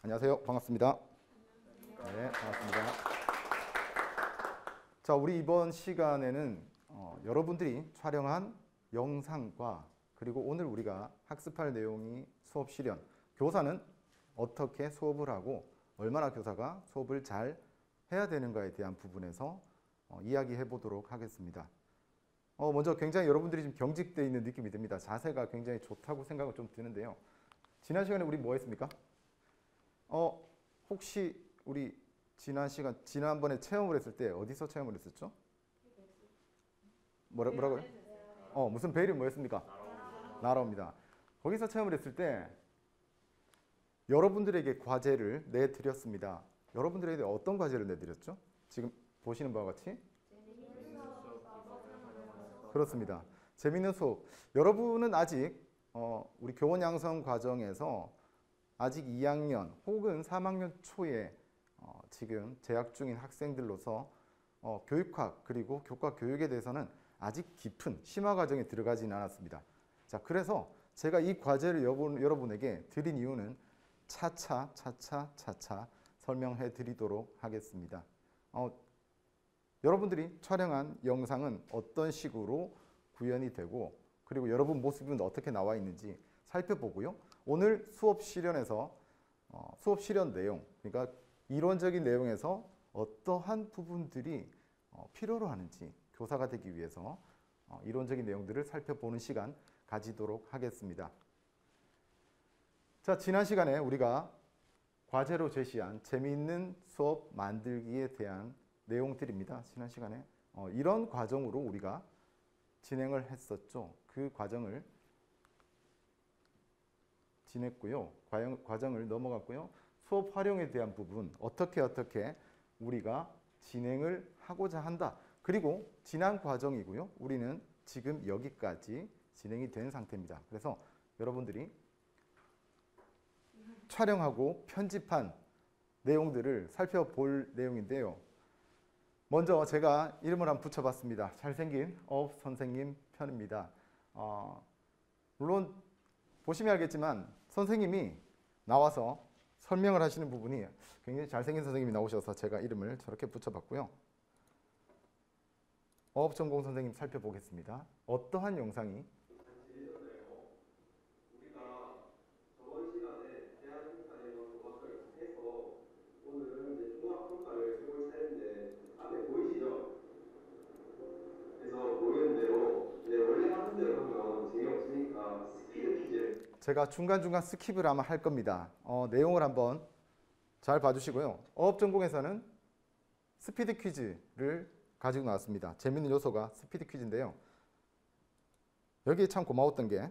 안녕하세요. 반갑습니다. 네, 반갑습니다. 자, 우리 이번 시간에는 여러분들이 촬영한 영상과 그리고 오늘 우리가 학습할 내용이 수업 실현, 교사는 어떻게 수업을 하고 얼마나 교사가 수업을 잘 해야 되는가에 대한 부분에서 이야기해 보도록 하겠습니다. 먼저 굉장히 여러분들이 지금 경직되어 있는 느낌이 듭니다. 자세가 굉장히 좋다고 생각은 좀 드는데요. 지난 시간에 우리 뭐 했습니까? 혹시 우리 지난번에 체험을 했을 때 어디서 체험을 했었죠? 뭐라고요? 무슨 벨이 뭐였습니까? 나라입니다. 거기서 체험을 했을 때 여러분들에게 과제를 내드렸습니다. 여러분들에게 어떤 과제를 내드렸죠? 지금 보시는 바와 같이? 그렇습니다. 재밌는 수업. 여러분은 아직 우리 교원 양성 과정에서 아직 2학년 혹은 3학년 초에 지금 재학 중인 학생들로서 교육학 그리고 교과 교육에 대해서는 아직 깊은 심화 과정에 들어가지는 않았습니다. 자, 그래서 제가 이 과제를 여러분에게 드린 이유는 차차 설명해 드리도록 하겠습니다. 여러분들이 촬영한 영상은 어떤 식으로 구현이 되고 그리고 여러분 모습은 어떻게 나와 있는지 살펴보고요. 오늘 수업 실현에서 수업 실현 내용, 그러니까 이론적인 내용에서 어떠한 부분들이 필요로 하는지 교사가 되기 위해서 이론적인 내용들을 살펴보는 시간 가지도록 하겠습니다. 자, 지난 시간에 우리가 과제로 제시한 재미있는 수업 만들기에 대한 내용들입니다. 지난 시간에 이런 과정으로 우리가 진행을 했었죠. 그 과정을 지냈고요. 과정을 넘어갔고요. 수업 활용에 대한 부분 어떻게 우리가 진행을 하고자 한다. 그리고 지난 과정이고요. 우리는 지금 여기까지 진행이 된 상태입니다. 그래서 여러분들이 촬영하고 편집한 내용들을 살펴볼 내용인데요. 먼저 제가 이름을 한번 붙여봤습니다. 잘생긴 어업 선생님 편입니다. 물론 보시면 알겠지만 선생님이 나와서 설명을 하시는 부분이 굉장히 잘생긴 선생님이 나오셔서 제가 이름을 저렇게 붙여봤고요. 어업전공 선생님 살펴보겠습니다. 어떠한 영상이 제가 중간중간 스킵을 아마 할 겁니다. 내용을 한번 잘 봐주시고요. 어업전공에서는 스피드 퀴즈를 가지고 나왔습니다. 재밌는 요소가 스피드 퀴즈인데요. 여기에 참 고마웠던 게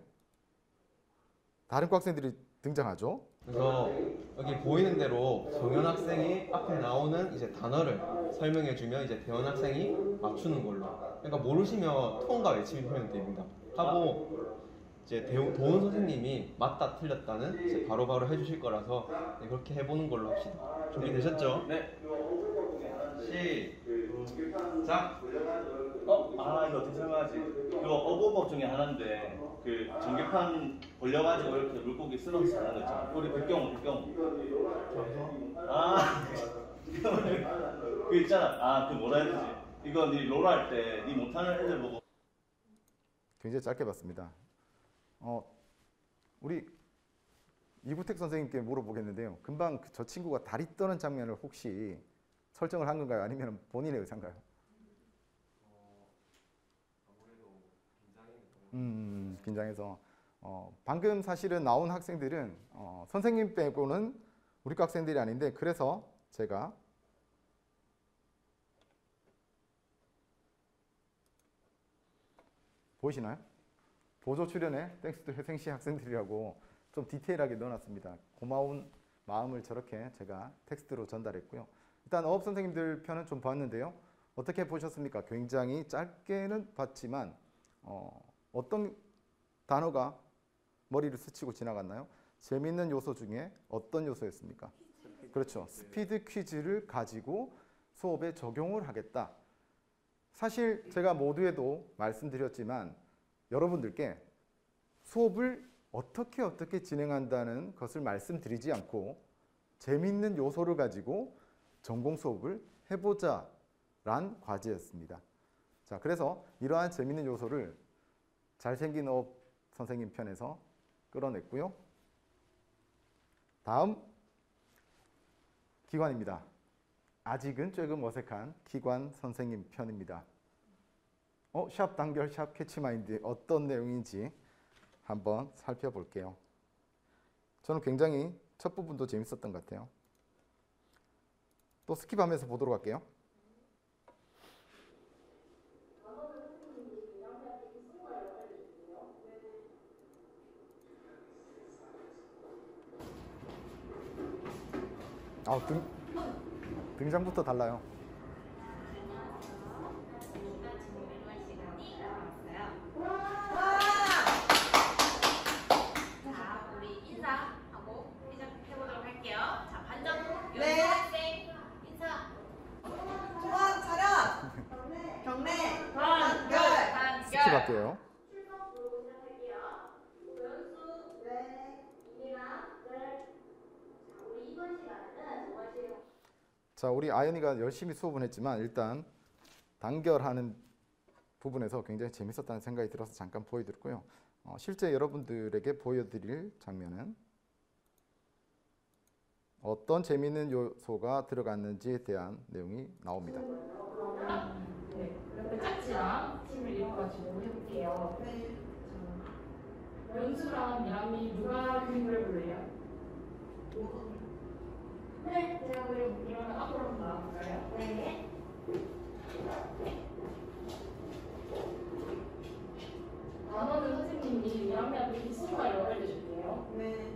다른 학생들이 등장하죠. 그래서 여기 보이는 대로 정현 학생이 앞에 나오는 이제 단어를 설명해주면 이제 대원 학생이 맞추는 걸로. 그러니까 모르시면 통과 외침이 표현됩니다. 하고 이제 도훈 선생님이 맞다 틀렸다는 이제 바로바로 해주실 거라서 네, 그렇게 해보는 걸로 합시다. 준비되셨죠? 네. 시작. 이거 어떻게 설명하지? 그거 어부법 중에 하나인데 그 전기판 걸려가지고 이렇게 물고기 쓰러져서 하는 거 있잖아. 우리 백경호. 그 있잖아. 그 뭐라 해야 되지? 이거 니 롤 할 때 니 못하는 애들 보고. 굉장히 짧게 봤습니다. 우리 이구택 선생님께 물어보겠는데요. 금방 저 친구가 다리 떠는 장면을 혹시 설정을 한 건가요? 아니면 본인의 의사인가요? 아무래도 긴장해서 방금 사실은 나온 학생들은 선생님 빼고는 우리 과 학생들이 아닌데 그래서 제가 보이시나요? 보조 출연에 땡스 투 회생시 학생들이라고 좀 디테일하게 넣어놨습니다. 고마운 마음을 저렇게 제가 텍스트로 전달했고요. 일단 어업 선생님들 편은 좀 봤는데요. 어떻게 보셨습니까? 굉장히 짧게는 봤지만 어떤 단어가 머리를 스치고 지나갔나요? 재미있는 요소 중에 어떤 요소였습니까? 그렇죠. 스피드 퀴즈를 가지고 수업에 적용을 하겠다. 사실 제가 모두에도 말씀드렸지만 여러분들께 수업을 어떻게 진행한다는 것을 말씀드리지 않고 재밌는 요소를 가지고 전공 수업을 해보자란 과제였습니다. 자, 그래서 이러한 재밌는 요소를 잘생긴 업 선생님 편에서 끌어냈고요. 다음 기관입니다. 아직은 조금 어색한 기관 선생님 편입니다. 샵 단결, 샵 캐치마인드 어떤 내용인지 한번 살펴볼게요. 저는 굉장히 첫 부분도 재밌었던 것 같아요. 또 스킵하면서 보도록 할게요. 등장부터 달라요. 자, 우리 인사하고 시작해보도록 할게요. 자, 반전 연수 학생 인사. 중앙 차렷 경례 단결 스킵할게요. 자, 우리 아연이가 열심히 수업은 했지만 일단 단결하는 부분에서 굉장히 재밌었다는 생각이 들어서 잠깐 보여드렸고요. 실제 여러분들에게 보여드릴 장면은 어떤 재미있는 요소가 들어갔는지에 대한 내용이 나옵니다. 네, 옆에 짝지랑 팀을 이뤄가지고 해볼게요. 자, 연수랑 미람이 누가 그림 그려볼래요? 네, 제가 그려볼게요. 앞으로 한번 나와볼까요? 네. 단어는 선생님이 미람이한테 비슷한가요? 알려줄게요. 네.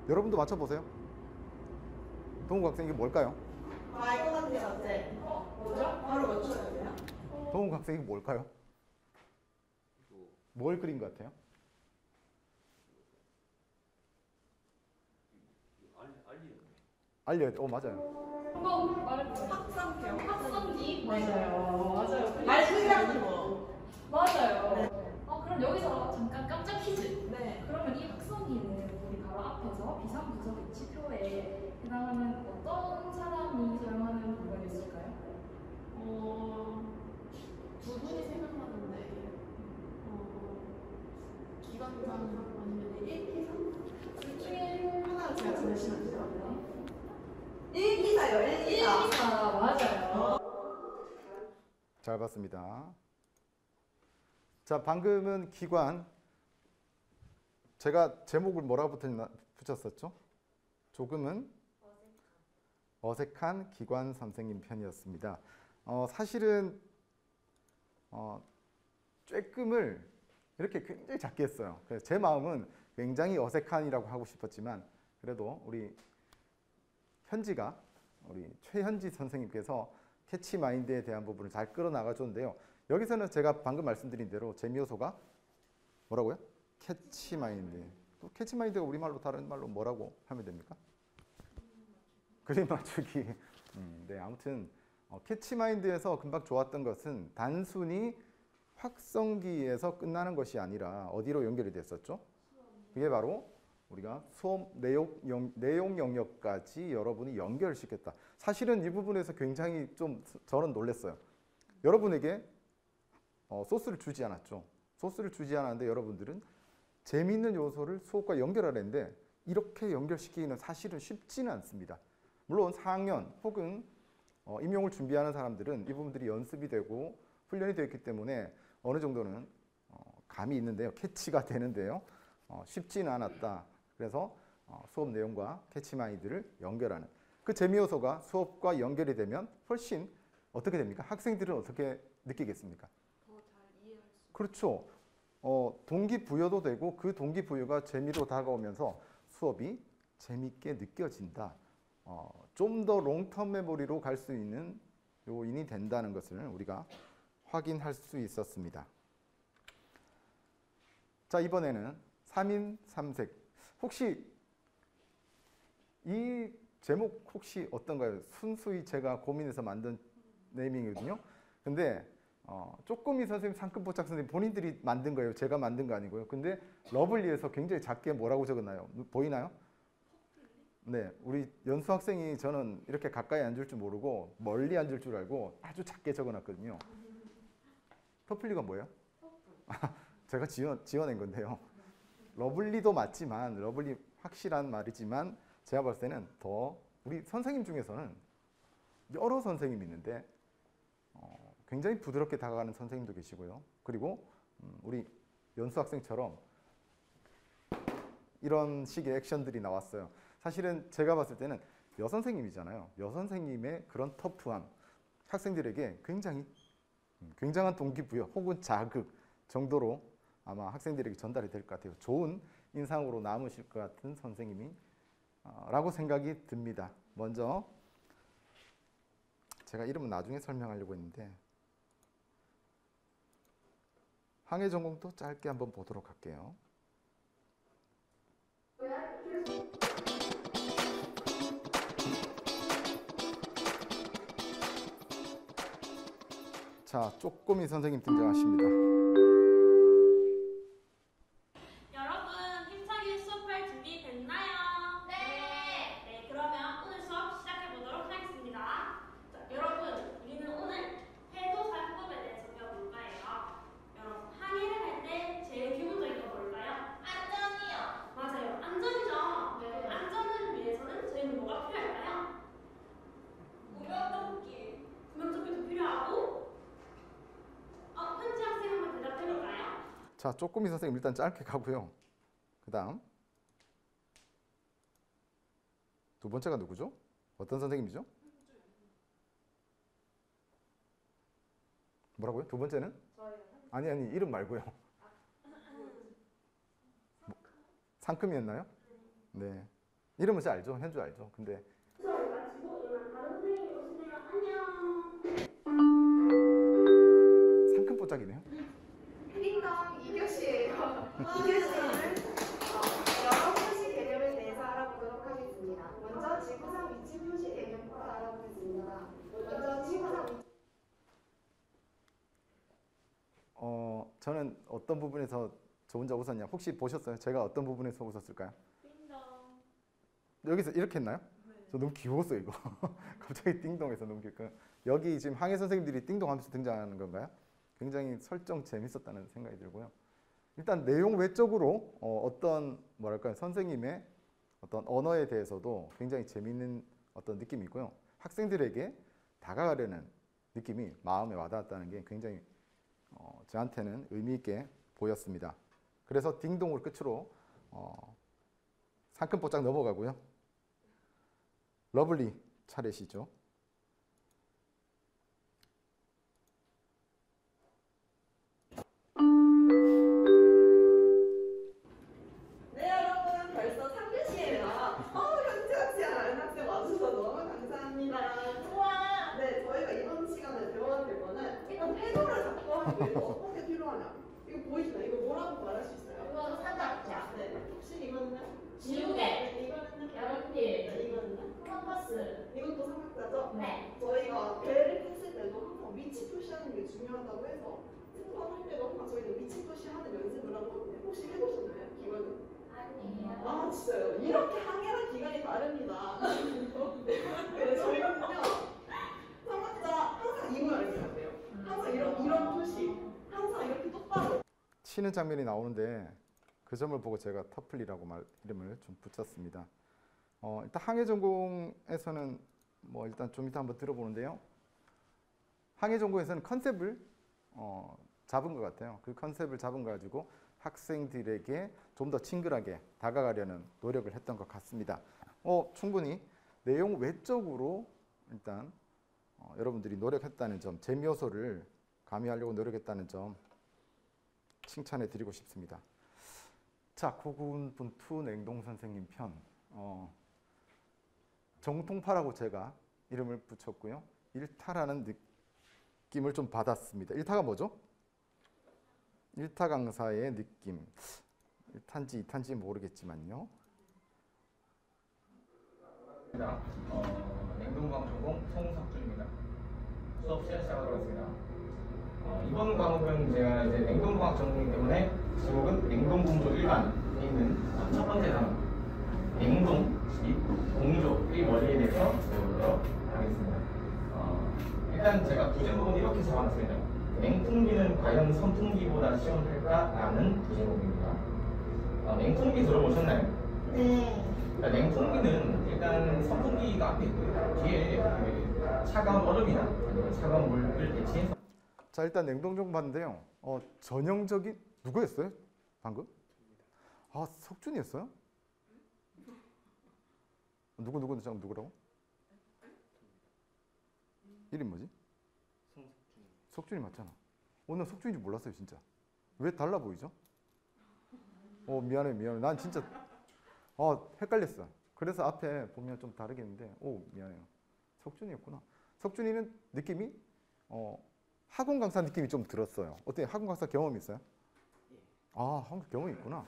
여러분도 맞춰보세요. 동욱 학생 이게 뭘까요? 알 것 같아요, 쌤. 뭐죠? 바로 맞춰야 돼요? 동욱 학생 이게 뭘까요? 뭘 그린 것 같아요? 알려야 돼. 맞아요. 한번 말해보세요. 확성기요. 확성기? 맞아요. 맞아요. 말 크기라는 거. 맞아요. 그럼 여기서 잠깐 깜짝 퀴즈. 네. 그러면 이 확성기는 우리 바로 앞에서 비상부서 배치표에 해당하는 어떤 사람이 사용하는 부분이 있을까요? 두 분이 생각나는데 기관장 아니면 1기상? 둘 중에 하나 제가 전시면 돼요. 1기사요, 1기사. 1기사 맞아요. 잘 봤습니다. 자, 방금은 기관. 제가 제목을 뭐라고 붙였었죠? 조금은 어색한 기관 선생님 편이었습니다. 사실은 쬐끔을 이렇게 굉장히 작게 했어요. 그래서 제 마음은 굉장히 어색한이라고 하고 싶었지만 그래도 우리 현지가 우리 최현지 선생님께서 캐치마인드에 대한 부분을 잘 끌어나가 줬는데요. 여기서는 제가 방금 말씀드린 대로 재미요소가 뭐라고요? 캐치마인드. 또 캐치마인드가 우리말로 다른 말로 뭐라고 하면 됩니까? 그림 맞추기. 네, 아무튼 캐치마인드에서 금방 좋았던 것은 단순히 확성기에서 끝나는 것이 아니라 어디로 연결이 됐었죠? 그게 바로 우리가 수업 내용 영역까지 여러분이 연결시켰다. 사실은 이 부분에서 굉장히 좀 저는 놀랐어요. 여러분에게 소스를 주지 않았죠. 소스를 주지 않았는데 여러분들은 재미있는 요소를 수업과 연결하려는데 이렇게 연결시키기는 사실은 쉽지는 않습니다. 물론 4학년 혹은 임용을 준비하는 사람들은 이 부분들이 연습이 되고 훈련이 되었기 때문에 어느 정도는 감이 있는데요. 캐치가 되는데요. 쉽지는 않았다. 그래서 수업 내용과 캐치마인드를 연결하는 그 재미 요소가 수업과 연결이 되면 훨씬 어떻게 됩니까? 학생들은 어떻게 느끼겠습니까? 더 잘 이해할 수 그렇죠. 동기부여도 되고 그 동기부여가 재미로 다가오면서 수업이 재밌게 느껴진다. 좀 더 롱텀 메모리로 갈 수 있는 요인이 된다는 것을 우리가 확인할 수 있었습니다. 자, 이번에는 3인 3색. 혹시 이 제목 혹시 어떤가요? 순수히 제가 고민해서 만든 네이밍이거든요. 근데 쪼꼬미 선생님, 상큼포착 선생님 본인들이 만든 거예요. 제가 만든 거 아니고요. 근데 러블리에서 굉장히 작게 뭐라고 적었나요? 보이나요? 네, 우리 연수 학생이 저는 이렇게 가까이 앉을 줄 모르고 멀리 앉을 줄 알고 아주 작게 적어놨거든요. 퍼플리가 뭐예요? 제가 지어낸 건데요. 러블리도 맞지만 러블리 확실한 말이지만 제가 봤을 때는 더 우리 선생님 중에서는 여러 선생님이 있는데 굉장히 부드럽게 다가가는 선생님도 계시고요. 그리고 우리 연수 학생처럼 이런 식의 액션들이 나왔어요. 사실은 제가 봤을 때는 여선생님이잖아요. 여선생님의 그런 터프함, 학생들에게 굉장한 동기부여 혹은 자극 정도로 아마 학생들에게 전달이 될 것 같아요. 좋은 인상으로 남으실 것 같은 선생님이 라고 생각이 듭니다. 먼저 제가 이름은 나중에 설명하려고 했는데 항해 전공도 짧게 한번 보도록 할게요. 자, 쪼꼬미 선생님 등장하십니다. 여러분, 힘차게 수업할 준비 됐나요? 네. 네, 그러면 오늘 수업 시작해 보도록 하겠습니다. 자, 여러분, 우리는 오늘 해도 사용법에 대해서 배워볼 거예요. 여러분, 항해를 할 때 제일 기본적인 건 뭘까요? 안전이요. 맞아요, 안전이죠. 네. 안전을 위해서는 저희는 뭐가 필요할까요? 구명조끼. 구명조끼도 필요하고. 현지 학생 한번 대답해볼까요? 자, 쪼꼬미 선생님 일단 짧게 가고요. 그 다음 두 번째가 누구죠? 어떤 선생님이죠? 뭐라고요? 두 번째는? 아니 이름 말고요. 상큼이었나요? 네. 이름은 잘 알죠? 현주 알죠? 근데 상큼뽀짝이네요. 띵동 2교시예요. 2교시는 여러 표시 개념에 대해서 알아보도록 하겠습니다. 먼저 지구상 위치 표시 개념부터 알아보겠습니다. 먼저 지구상 위치 저는 어떤 부분에서 저 혼자 웃었냐? 혹시 보셨어요? 제가 어떤 부분에서 웃었을까요? 띵동. 여기서 이렇게 했나요? 저 너무 귀여웠어요 이거. 갑자기 띵동해서 너무 귀엽고 여기 지금 항해 선생님들이 띵동하면서 등장하는 건가요? 굉장히 설정 재밌었다는 생각이 들고요. 일단 내용 외적으로 어떤 뭐랄까요 선생님의 어떤 언어에 대해서도 굉장히 재미있는 어떤 느낌이 있고요. 학생들에게 다가가려는 느낌이 마음에 와닿았다는 게 굉장히 저한테는 의미 있게 보였습니다. 그래서 딩동을 끝으로 상큼포짝 넘어가고요. 러블리 차례시죠. 네, 여러분 벌써 3교시예요. 현지 학생, 아는 학생 와주셔서 너무 감사합니다. 우와. 네, 저희가 이번 시간에 배워야 될 거는 일단 태도를 잡고 하기 위해서 어떤 게 필요하냐. 이거 보이시나요? 이거 뭐라고 말할 수 있어요? 이거 사자자. 네, 혹시 이거는요? 지우개. 네, 이거는요? 연필. 네, 이거는요? 컴퍼스. 이것도 삼각자죠? 네. 저희가 배를 탔을 때도 항상 위치 표시하는 게 중요하다고 해서 승선할 때도 항상 저희는 위치 표시하는 연습을 하거든요. 혹시 해보셨나요? 기관은? 아니에요. 아 진짜요? 이렇게 항해랑 기간이 다릅니다. 네, 저희는요 삼각자 항상 이 모양이어야 돼요. 항상 이런 표시, 항상 이렇게 똑바로. 치는 장면이 나오는데 그 점을 보고 제가 터플리라고 이름을 좀 붙였습니다. 일단 항해 전공에서는 뭐 일단 좀 이따 한번 들어보는데요. 항해 전공에서는 컨셉을 잡은 것 같아요. 그 컨셉을 잡은 거 가지고 학생들에게 좀 더 친근하게 다가가려는 노력을 했던 것 같습니다. 충분히 내용 외적으로 일단 여러분들이 노력했다는 점, 재미 요소를 가미하려고 노력했다는 점 칭찬해 드리고 싶습니다. 자, 고군분투 냉동 선생님 편. 정통파라고 제가 이름을 붙였고요. 일타라는 느낌을 좀 받았습니다. 일타가 뭐죠? 일타 강사의 느낌. 1탄지 2탄지 모르겠지만요. 냉동과학 전공 송석준입니다. 수업 시작하도록 하겠습니다. 이번 과목은 제가 이제 냉동과학 전공이기 때문에 제목은 냉동공조 일반에 있는 첫 번째 단어 냉동 및 공조의 원리에 대해서 배워보도록 하겠습니다. 일단 제가 부제목은 이렇게 적어놨습니다. 냉풍기는 과연 선풍기보다 시원할까라는 부제목입니다. 냉풍기 들어보셨나요? 네. 냉풍기는 일단 선풍기가 앞에 있고요. 뒤에 그 차가운 얼음이나 아니면 차가운 물을 대체해서. 자, 일단 냉동종 봤는데요. 전형적인 누구였어요? 방금? 아, 석준이었어요? 누구라고? 이름 뭐지? 석준이 맞잖아. 오늘 석준인지 몰랐어요, 진짜. 왜 달라 보이죠? 미안해. 난 진짜 헷갈렸어. 그래서 앞에 보면 좀 다르겠는데, 미안해요. 석준이었구나. 석준이는 느낌이 학원 강사 느낌이 좀 들었어요. 어때요? 학원 강사 경험 있어요? 아, 학원 경험이 있구나.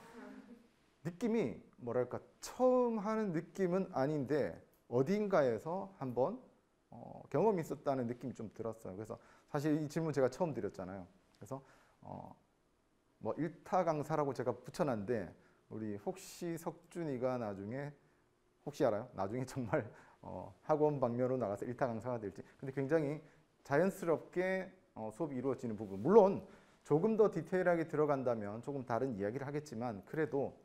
느낌이 뭐랄까 처음 하는 느낌은 아닌데 어딘가에서 한번 경험이 있었다는 느낌이 좀 들었어요. 그래서 사실 이 질문 제가 처음 드렸잖아요. 그래서 뭐 일타 강사라고 제가 붙여놨는데 우리 혹시 석준이가 나중에 혹시 알아요? 나중에 정말 학원 방면으로 나가서 일타 강사가 될지. 근데 굉장히 자연스럽게 수업이 이루어지는 부분. 물론 조금 더 디테일하게 들어간다면 조금 다른 이야기를 하겠지만 그래도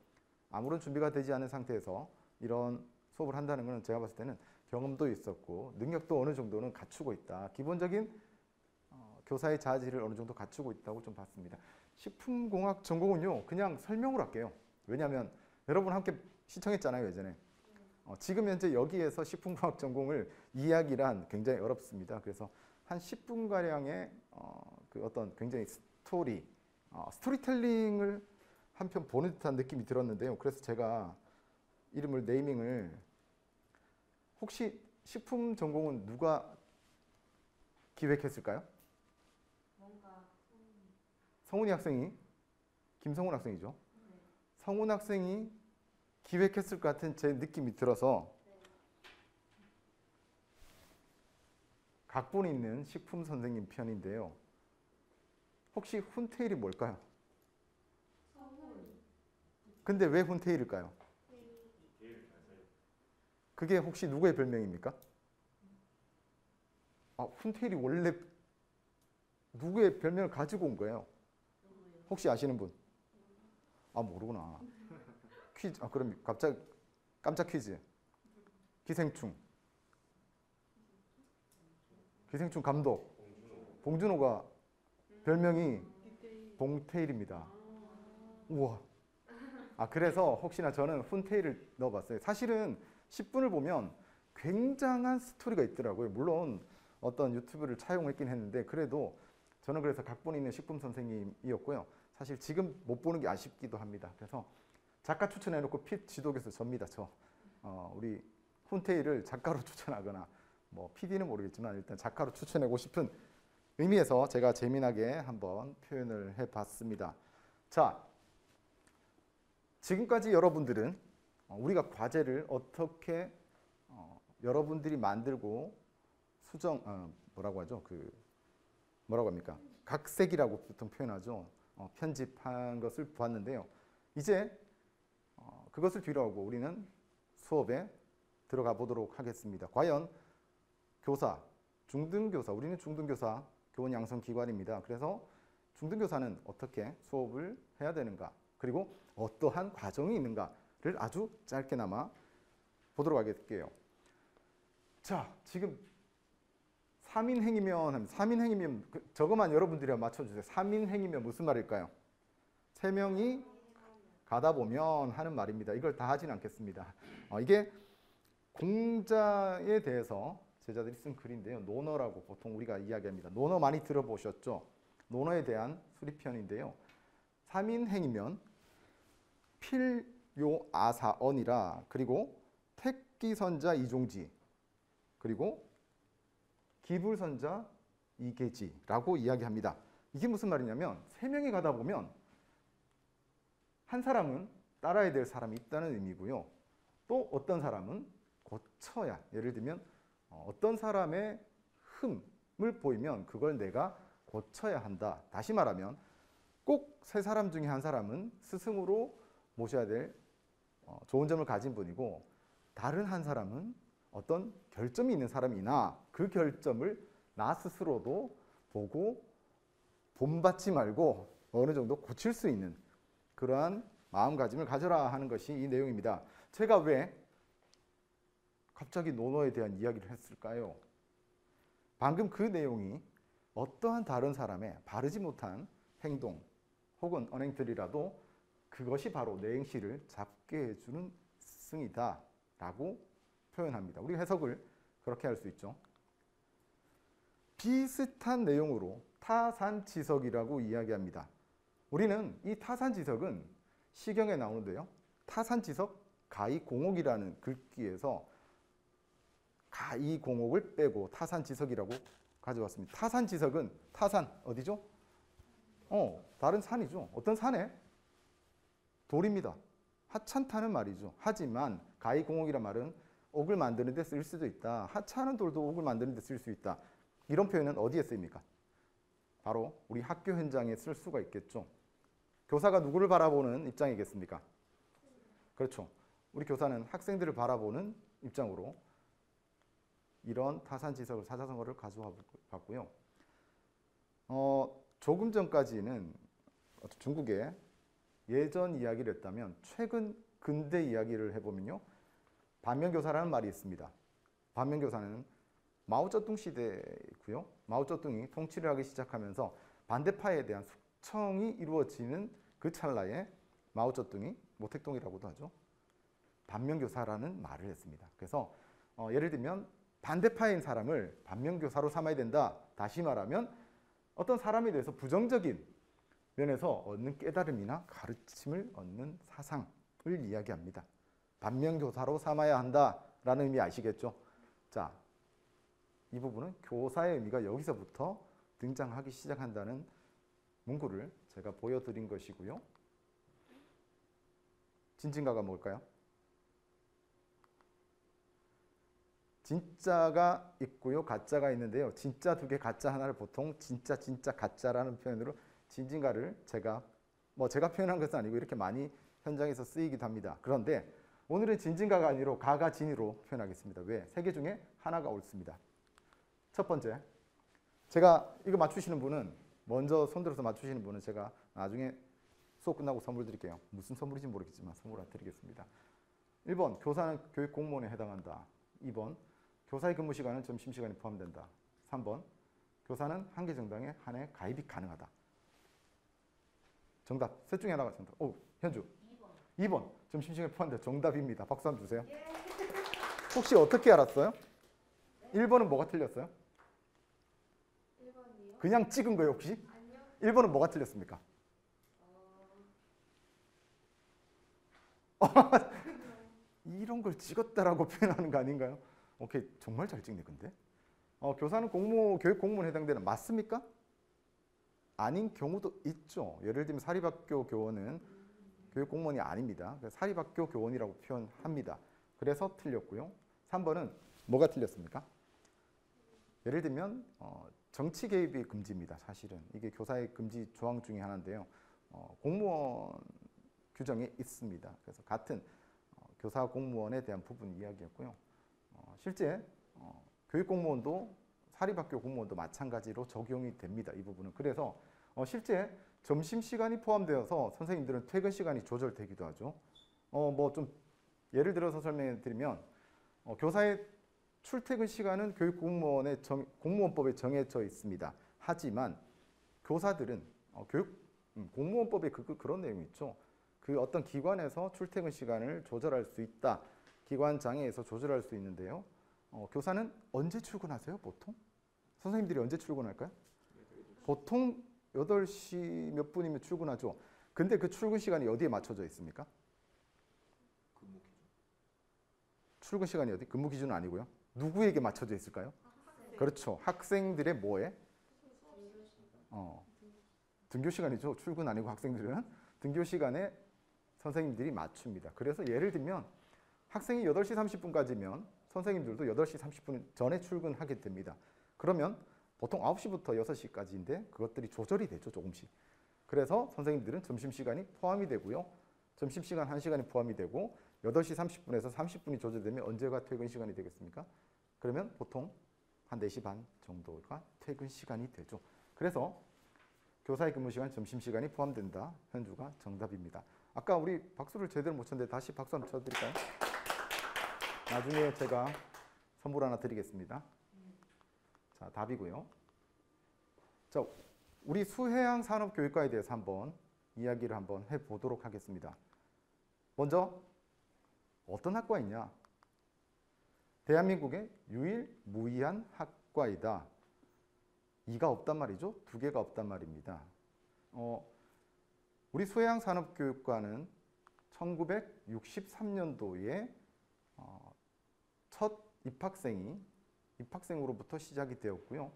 아무런 준비가 되지 않은 상태에서 이런 수업을 한다는 것은 제가 봤을 때는 경험도 있었고 능력도 어느 정도는 갖추고 있다. 기본적인 교사의 자질을 어느 정도 갖추고 있다고 좀 봤습니다. 식품공학 전공은요. 그냥 설명을 할게요. 왜냐하면 여러분 함께 시청했잖아요. 예전에. 지금 현재 여기에서 식품공학 전공을 이야기란 굉장히 어렵습니다. 그래서 한 10분가량의 그 어떤 굉장히 스토리텔링을 한편 보는 듯한 느낌이 들었는데요. 그래서 제가 이름을 네이밍을 혹시 식품 전공은 누가 기획했을까요? 성훈이 학생이 김성훈 학생이죠. 성훈 학생이 기획했을 것 같은 제 느낌이 들어서 각본 있는 식품 선생님 편인데요. 혹시 훈테일이 뭘까요? 근데 왜 훈테일일까요? 그게 혹시 누구의 별명입니까? 훈테일이 원래 누구의 별명을 가지고 온 거예요? 혹시 아시는 분? 모르구나. 퀴즈. 그럼 갑자기 깜짝 퀴즈. 기생충 감독 봉준호가 별명이 봉테일입니다. 우와. 그래서 혹시나 저는 훈테일을 넣어봤어요. 사실은 10분을 보면 굉장한 스토리가 있더라고요. 물론 어떤 유튜브를 차용했긴 했는데 그래도 저는 그래서 각본 있는 식품 선생님이었고요. 사실 지금 못 보는 게 아쉽기도 합니다. 그래서 작가 추천해놓고 핏 지도교수 접니다. 우리 훈테일을 작가로 추천하거나 뭐 PD는 모르겠지만 일단 작가로 추천하고 싶은 의미에서 제가 재미나게 한번 표현을 해봤습니다. 자, 지금까지 여러분들은 우리가 과제를 어떻게 여러분들이 만들고 뭐라고 하죠? 뭐라고 합니까? 각색이라고 보통 표현하죠. 편집한 것을 보았는데요. 이제 그것을 뒤로하고 우리는 수업에 들어가 보도록 하겠습니다. 과연 교사, 중등교사, 우리는 중등교사 교원 양성 기관입니다. 그래서 중등교사는 어떻게 수업을 해야 되는가, 그리고 어떠한 과정이 있는가를 아주 짧게나마 보도록 할게요. 자, 지금 3인행이면 저거만 여러분들이 맞춰주세요. 3인행이면 무슨 말일까요? 3명이 가다 보면 하는 말입니다. 이걸 다 하진 않겠습니다. 이게 공자에 대해서 제자들이 쓴 글인데요. 논어라고 보통 우리가 이야기합니다. 논어 많이 들어보셨죠? 논어에 대한 수리편인데요. 3인행이면 필요아사언이라, 그리고 택 택기선자 이종지 그리고 기불선자 이계지라고 이야기합니다. 이게 무슨 말이냐면 세 명이 가다 보면 한 사람은 따라야 될 사람이 있다는 의미고요. 또 어떤 사람은 고쳐야, 예를 들면 어떤 사람의 흠을 보이면 그걸 내가 고쳐야 한다. 다시 말하면 꼭 세 사람 중에 한 사람은 스승으로 모셔야 될 좋은 점을 가진 분이고 다른 한 사람은 어떤 결점이 있는 사람이나 그 결점을 나 스스로도 보고 본받지 말고 어느 정도 고칠 수 있는 그러한 마음가짐을 가져라 하는 것이 이 내용입니다. 제가 왜 갑자기 논어에 대한 이야기를 했을까요? 방금 그 내용이 어떠한 다른 사람의 바르지 못한 행동 혹은 언행들이라도 그것이 바로 내 행실을 잡게 해주는 스승이다 라고 표현합니다. 우리 해석을 그렇게 할 수 있죠. 비슷한 내용으로 타산지석이라고 이야기합니다. 우리는 이 타산지석은 시경에 나오는데요. 타산지석 가이공옥이라는 글귀에서 가이공옥을 빼고 타산지석이라고 가져왔습니다. 타산지석은 타산 어디죠? 다른 산이죠. 어떤 산에? 돌입니다. 하찮다는 말이죠. 하지만 가이공옥이란 말은 옥을 만드는 데 쓸 수도 있다. 하찮은 돌도 옥을 만드는 데 쓸 수 있다. 이런 표현은 어디에 쓰입니까? 바로 우리 학교 현장에 쓸 수가 있겠죠. 교사가 누구를 바라보는 입장이겠습니까? 그렇죠. 우리 교사는 학생들을 바라보는 입장으로 이런 타산지석을 사자성어를 가져와 봤고요. 조금 전까지는 중국의 예전 이야기를 했다면 최근 근대 이야기를 해보면요. 반면교사라는 말이 있습니다. 반면교사는 마오쩌둥 시대이고요. 마오쩌둥이 통치를 하기 시작하면서 반대파에 대한 숙청이 이루어지는 그 찰나에 마오쩌둥이 모택동이라고도 하죠. 반면교사라는 말을 했습니다. 그래서 예를 들면 반대파인 사람을 반면교사로 삼아야 된다. 다시 말하면 어떤 사람에 대해서 부정적인 면에서 얻는 깨달음이나 가르침을 얻는 사상을 이야기합니다. 반면교사로 삼아야 한다라는 의미 아시겠죠? 자, 이 부분은 교사의 의미가 여기서부터 등장하기 시작한다는 문구를 제가 보여드린 것이고요. 진진가가 뭘까요? 진짜가 있고요, 가짜가 있는데요. 진짜 두 개, 가짜 하나를 보통 진짜, 가짜라는 표현으로 진진가를 제가 표현한 것은 아니고 이렇게 많이 현장에서 쓰이기도 합니다. 그런데 오늘은 진진가가 아니라 가가 진으로 표현하겠습니다. 왜? 세 개 중에 하나가 옳습니다. 첫 번째, 제가 이거 맞추시는 분은 먼저 손들어서 맞추시는 분은 제가 나중에 수업 끝나고 선물 드릴게요. 무슨 선물인지 모르겠지만 선물 드리겠습니다. 1번, 교사는 교육 공무원에 해당한다. 2번, 교사의 근무 시간은 점심시간에 포함된다. 3번, 교사는 한 개 정당에 한 해 가입이 가능하다. 정답, 셋 중에 하나가 정답. 현주. 2번, 점심시간에 포함된다. 정답입니다. 박수 한번 주세요. 혹시 어떻게 알았어요? 1번은 뭐가 틀렸어요? 1번이요? 그냥 찍은 거예요, 혹시? 아니요. 1번은 뭐가 틀렸습니까? 이런 걸 찍었다라고 표현하는 거 아닌가요? 오케이, 정말 잘 찍네, 근데. 교사는 교육 공무원에 해당되는 맞습니까? 아닌 경우도 있죠. 예를 들면 사립학교 교원은 교육 공무원이 아닙니다. 사립학교 교원이라고 표현합니다. 그래서 틀렸고요. 3번은 뭐가 틀렸습니까? 예를 들면 정치 개입이 금지입니다. 사실은 이게 교사의 금지 조항 중에 하나인데요. 공무원 규정에 있습니다. 그래서 같은 교사 공무원에 대한 부분 이야기였고요. 실제 교육 공무원도 사립학교 공무원도 마찬가지로 적용이 됩니다. 이 부분은. 그래서 실제 점심시간이 포함되어서 선생님들은 퇴근 시간이 조절되기도 하죠. 뭐 좀 예를 들어서 설명해 드리면 교사의 출퇴근 시간은 교육 공무원의 공무원법에 정해져 있습니다. 하지만 교사들은 공무원법에 그런 내용이 있죠. 그 어떤 기관에서 출퇴근 시간을 조절할 수 있다. 기관 장애에서 조절할 수 있는데요. 교사는 언제 출근하세요, 보통? 선생님들이 언제 출근할까요? 보통 8시 몇 분이면 출근하죠. 근데 그 출근 시간이 어디에 맞춰져 있습니까? 출근 시간이 어디? 근무 기준은 아니고요. 누구에게 맞춰져 있을까요? 그렇죠. 학생들의 뭐에? 등교 시간이죠. 출근 아니고 학생들은 등교 시간에 선생님들이 맞춥니다. 그래서 예를 들면 학생이 8시 30분까지면 선생님들도 8시 30분 전에 출근하게 됩니다. 그러면 보통 9시부터 6시까지인데 그것들이 조절이 되죠. 조금씩. 그래서 선생님들은 점심시간이 포함이 되고요. 점심시간 1시간이 포함이 되고 8시 30분에서 30분이 조절되면 언제가 퇴근 시간이 되겠습니까? 그러면 보통 한 4시 반 정도가 퇴근 시간이 되죠. 그래서 교사의 근무시간, 점심시간이 포함된다. 현주가 정답입니다. 아까 우리 박수를 제대로 못 쳤는데 다시 박수 한번 쳐드릴까요? 나중에 제가 선물 하나 드리겠습니다. 자, 답이고요. 자, 우리 수해양 산업교육과에 대해서 한번 이야기를 한번 해보도록 하겠습니다. 먼저 어떤 학과이냐? 대한민국의 유일무이한 학과이다. 2가 없단 말이죠. 2개가 없단 말입니다. 우리 수해양 산업교육과는 1963년도에 첫 입학생으로부터 시작이 되었고요.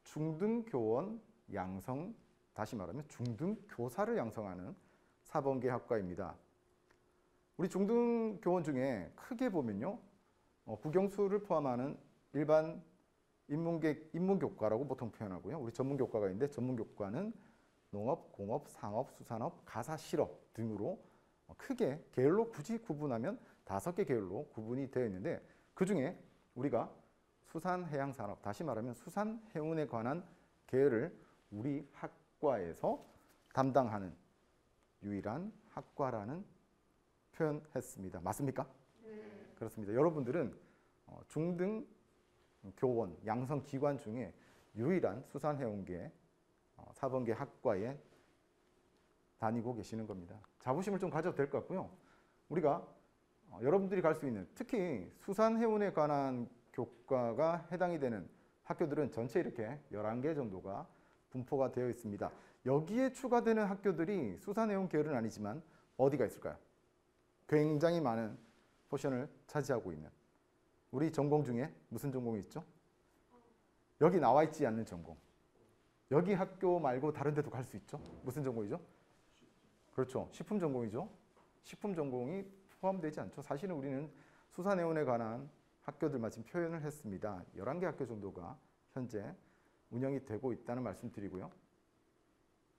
중등교원 양성, 다시 말하면 중등교사를 양성하는 사범계 학과입니다. 우리 중등교원 중에 크게 보면요. 국영수를 포함하는 일반 인문교과라고 보통 표현하고요. 우리 전문교과가 있는데 전문교과는 농업, 공업, 상업, 수산업, 가사, 실업 등으로 크게 계열로 굳이 구분하면 5개 계열로 구분이 되어 있는데 그중에 우리가 수산해양산업, 다시 말하면 수산해운에 관한 계열을 우리 학과에서 담당하는 유일한 학과라는 표현했습니다. 맞습니까? 네. 그렇습니다. 여러분들은 중등 교원, 양성기관 중에 유일한 수산해운계 사범계 학과에 다니고 계시는 겁니다. 자부심을 좀 가져도 될 것 같고요. 우리가 여러분들이 갈 수 있는 특히 수산해운에 관한 교과가 해당이 되는 학교들은 전체 이렇게 11개 정도가 분포가 되어 있습니다. 여기에 추가되는 학교들이 수산해운 계열은 아니지만 어디가 있을까요? 굉장히 많은 포션을 차지하고 있는 우리 전공 중에 무슨 전공이 있죠? 여기 나와 있지 않는 전공. 여기 학교 말고 다른 데도 갈 수 있죠? 무슨 전공이죠? 그렇죠. 식품 전공이죠. 식품 전공이 포함되지 않죠. 사실은 우리는 수산해운에 관한 학교들만 지금 표현을 했습니다. 11개 학교 정도가 현재 운영이 되고 있다는 말씀 드리고요.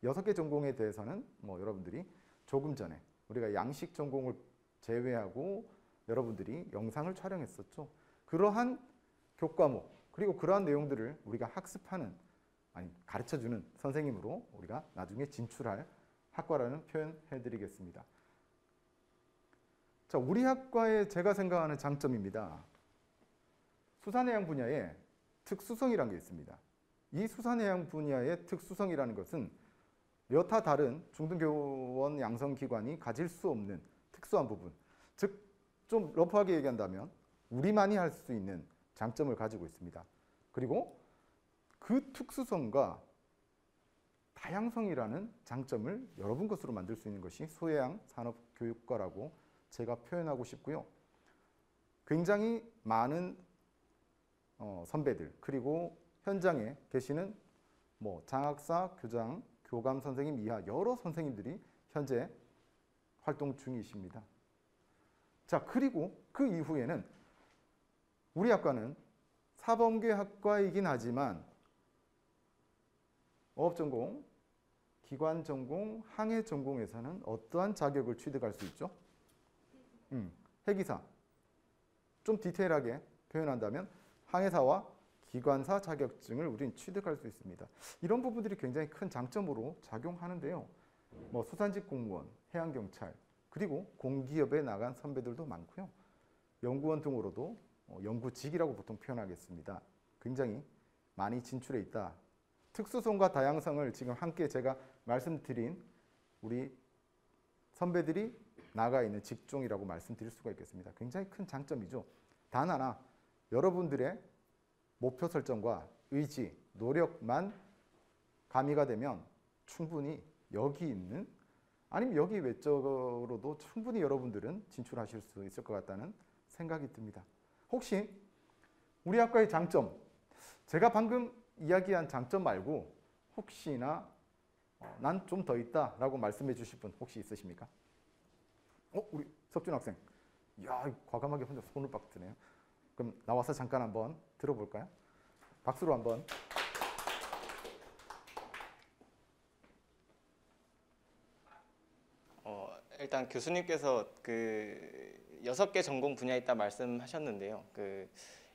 6개 전공에 대해서는 여러분들이 조금 전에 우리가 양식 전공을 제외하고 여러분들이 영상을 촬영했었죠. 그러한 교과목 그리고 그러한 내용들을 우리가 학습하는 가르쳐주는 선생님으로 우리가 나중에 진출할 학과라는 표현 해드리겠습니다. 자, 우리 학과의 제가 생각하는 장점입니다. 수산해양 분야에 특수성이라는 게 있습니다. 이 수산해양 분야의 특수성이라는 것은 여타 다른 중등교원 양성기관이 가질 수 없는 특수한 부분, 즉 좀 러프하게 얘기한다면 우리만이 할 수 있는 장점을 가지고 있습니다. 그리고 그 특수성과 다양성이라는 장점을 여러분 것으로 만들 수 있는 것이 수해양 산업교육과라고 제가 표현하고 싶고요. 굉장히 많은 선배들 그리고 현장에 계시는 장학사, 교장, 교감 선생님 이하 여러 선생님들이 현재 활동 중이십니다. 자, 그리고 그 이후에는 우리 학과는 사범계 학과이긴 하지만 어업전공, 기관전공, 항해전공에서는 어떠한 자격을 취득할 수 있죠? 해기사. 좀 디테일하게 표현한다면 항해사와 기관사 자격증을 우리는 취득할 수 있습니다. 이런 부분들이 굉장히 큰 장점으로 작용하는데요. 수산직 공무원, 해양경찰, 그리고 공기업에 나간 선배들도 많고요. 연구원 등으로도 연구직이라고 보통 표현하겠습니다. 굉장히 많이 진출해 있다. 특수성과 다양성을 지금 함께 제가 말씀드린 우리 선배들이 나가 있는 직종이라고 말씀드릴 수가 있겠습니다. 굉장히 큰 장점이죠. 단 하나, 여러분들의 목표 설정과 의지, 노력만 가미가 되면 충분히 여기 있는 아니면 여기 외적으로도 충분히 여러분들은 진출하실 수 있을 것 같다는 생각이 듭니다. 혹시 우리 학과의 장점, 제가 방금 이야기한 장점 말고 혹시나 난 좀 더 있다라고 말씀해 주실 분 혹시 있으십니까? 우리 석준 학생. 이야, 과감하게 혼자 손을 빡 드네요. 그럼 나와서 잠깐 한번 들어볼까요? 박수로 한번. 일단 교수님께서 그 6개 전공 분야 있다 말씀하셨는데요. 그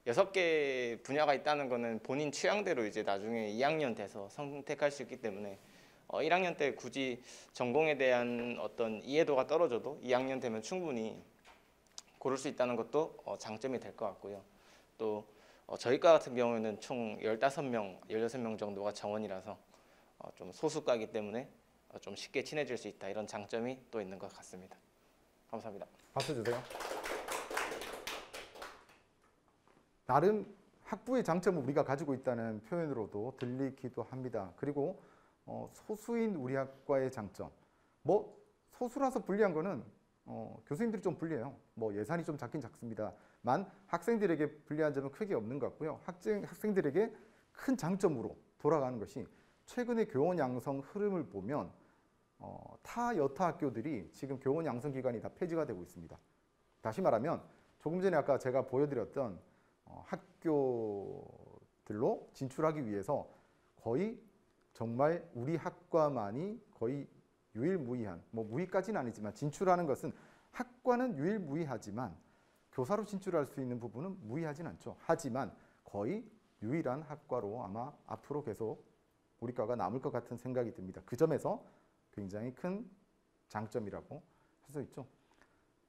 6개 분야가 있다는 거는 본인 취향대로 이제 나중에 2학년 돼서 선택할 수 있기 때문에 1학년 때 굳이 전공에 대한 어떤 이해도가 떨어져도 2학년 되면 충분히 고를 수 있다는 것도 장점이 될 것 같고요. 또 저희과 같은 경우에는 총 15명, 16명 정도가 정원이라서 좀 소수과이기 때문에 좀 쉽게 친해질 수 있다, 이런 장점이 또 있는 것 같습니다. 감사합니다. 박수 주세요. 나름 학부의 장점을 우리가 가지고 있다는 표현으로도 들리기도 합니다. 그리고 소수인 우리 학과의 장점, 뭐 소수라서 불리한 거는 교수님들이 좀 불리해요. 뭐 예산이 좀 작긴 작습니다만 학생들에게 불리한 점은 크게 없는 것 같고요. 학생들에게 큰 장점으로 돌아가는 것이 최근의 교원 양성 흐름을 보면 타 여타 학교들이 지금 교원 양성 기관이 다 폐지가 되고 있습니다. 다시 말하면 조금 전에 아까 제가 보여드렸던 학교들로 진출하기 위해서 거의 정말 우리 학과만이 거의 유일무이한, 뭐 무이까지는 아니지만 진출하는 것은 학과는 유일무이하지만 교사로 진출할 수 있는 부분은 무이하진 않죠. 하지만 거의 유일한 학과로 아마 앞으로 계속 우리 과가 남을 것 같은 생각이 듭니다. 그 점에서 굉장히 큰 장점이라고 할 수 있죠.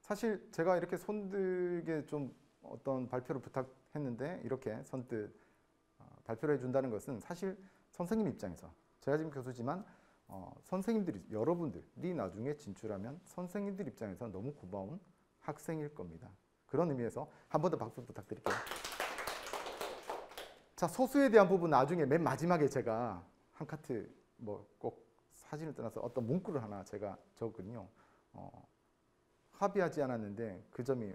사실 제가 이렇게 손들게 좀 어떤 발표를 부탁했는데 이렇게 선뜻 발표를 해준다는 것은 사실 선생님 입장에서, 제가 지금 교수지만 선생님들이, 여러분들이 나중에 진출하면 선생님들 입장에서 너무 고마운 학생일 겁니다. 그런 의미에서 한 번 더 박수 부탁드릴게요. 자, 소수에 대한 부분 나중에 맨 마지막에 제가 한 카트 뭐 꼭 사진을 떠나서 어떤 문구를 하나 제가 적었거든요. 합의하지 않았는데 그 점이